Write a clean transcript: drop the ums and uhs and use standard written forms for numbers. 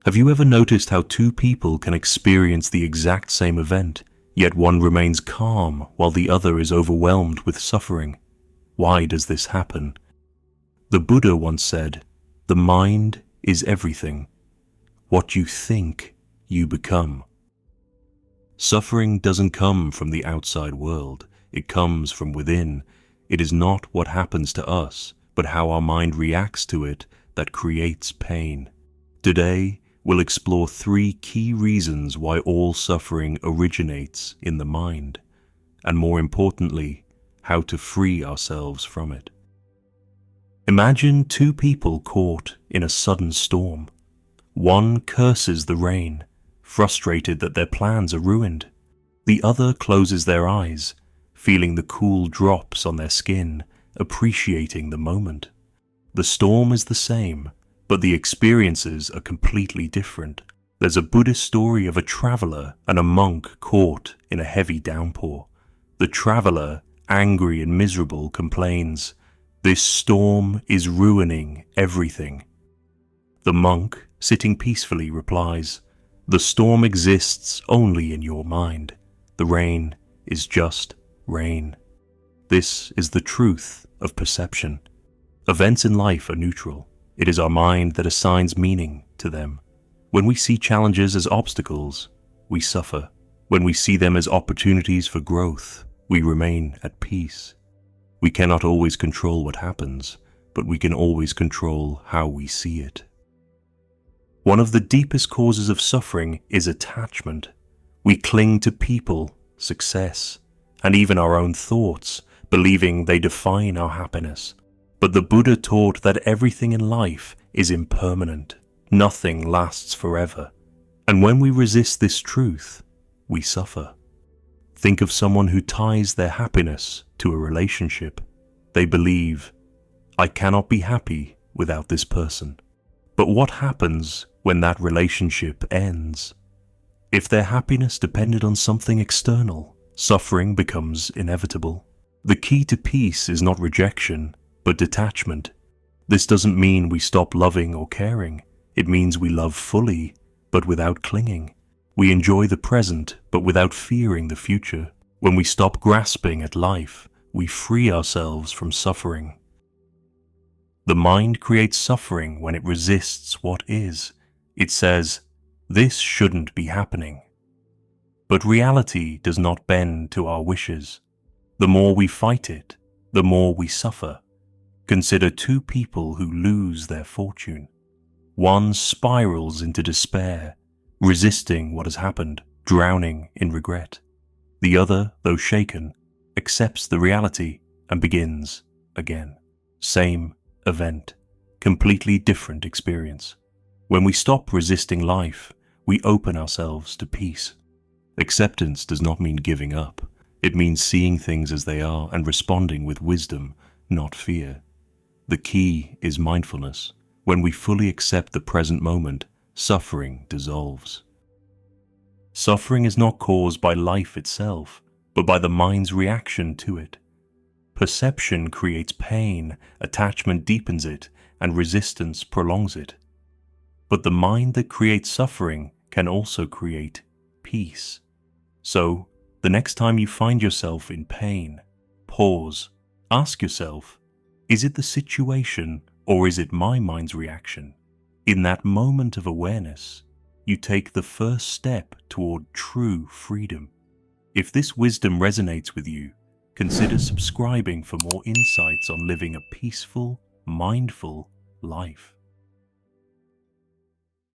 Have you ever noticed how two people can experience the exact same event, yet one remains calm while the other is overwhelmed with suffering? Why does this happen? The Buddha once said, "The mind is everything. What you think, you become." Suffering doesn't come from the outside world. It comes from within. It is not what happens to us, but how our mind reacts to it that creates pain. Today, we'll explore 3 key reasons why all suffering originates in the mind, and more importantly, how to free ourselves from it. Imagine 2 people caught in a sudden storm. One curses the rain, frustrated that their plans are ruined. The other closes their eyes, feeling the cool drops on their skin, appreciating the moment. The storm is the same, but the experiences are completely different. There's a Buddhist story of a traveler and a monk caught in a heavy downpour. The traveler, angry and miserable, complains, "This storm is ruining everything." The monk, sitting peacefully, replies, "The storm exists only in your mind. The rain is just rain." This is the truth of perception. Events in life are neutral. It is our mind that assigns meaning to them. When we see challenges as obstacles, we suffer. When we see them as opportunities for growth, we remain at peace. We cannot always control what happens, but we can always control how we see it. One of the deepest causes of suffering is attachment. We cling to people, success, and even our own thoughts, believing they define our happiness. But the Buddha taught that everything in life is impermanent. Nothing lasts forever. And when we resist this truth, we suffer. Think of someone who ties their happiness to a relationship. They believe, "I cannot be happy without this person." But what happens when that relationship ends? If their happiness depended on something external, suffering becomes inevitable. The key to peace is not rejection, but detachment. This doesn't mean we stop loving or caring. It means we love fully, but without clinging. We enjoy the present, but without fearing the future. When we stop grasping at life, we free ourselves from suffering. The mind creates suffering when it resists what is. It says, "This shouldn't be happening." But reality does not bend to our wishes. The more we fight it, the more we suffer. Consider 2 people who lose their fortune. One spirals into despair, resisting what has happened, drowning in regret. The other, though shaken, accepts the reality and begins again. Same event, completely different experience. When we stop resisting life, we open ourselves to peace. Acceptance does not mean giving up. It means seeing things as they are and responding with wisdom, not fear. The key is mindfulness. When we fully accept the present moment, suffering dissolves. Suffering is not caused by life itself, but by the mind's reaction to it. Perception creates pain, attachment deepens it, and resistance prolongs it. But the mind that creates suffering can also create peace. So, the next time you find yourself in pain, pause, ask yourself, is it the situation or is it my mind's reaction? In that moment of awareness, you take the first step toward true freedom. If this wisdom resonates with you, consider subscribing for more insights on living a peaceful, mindful life.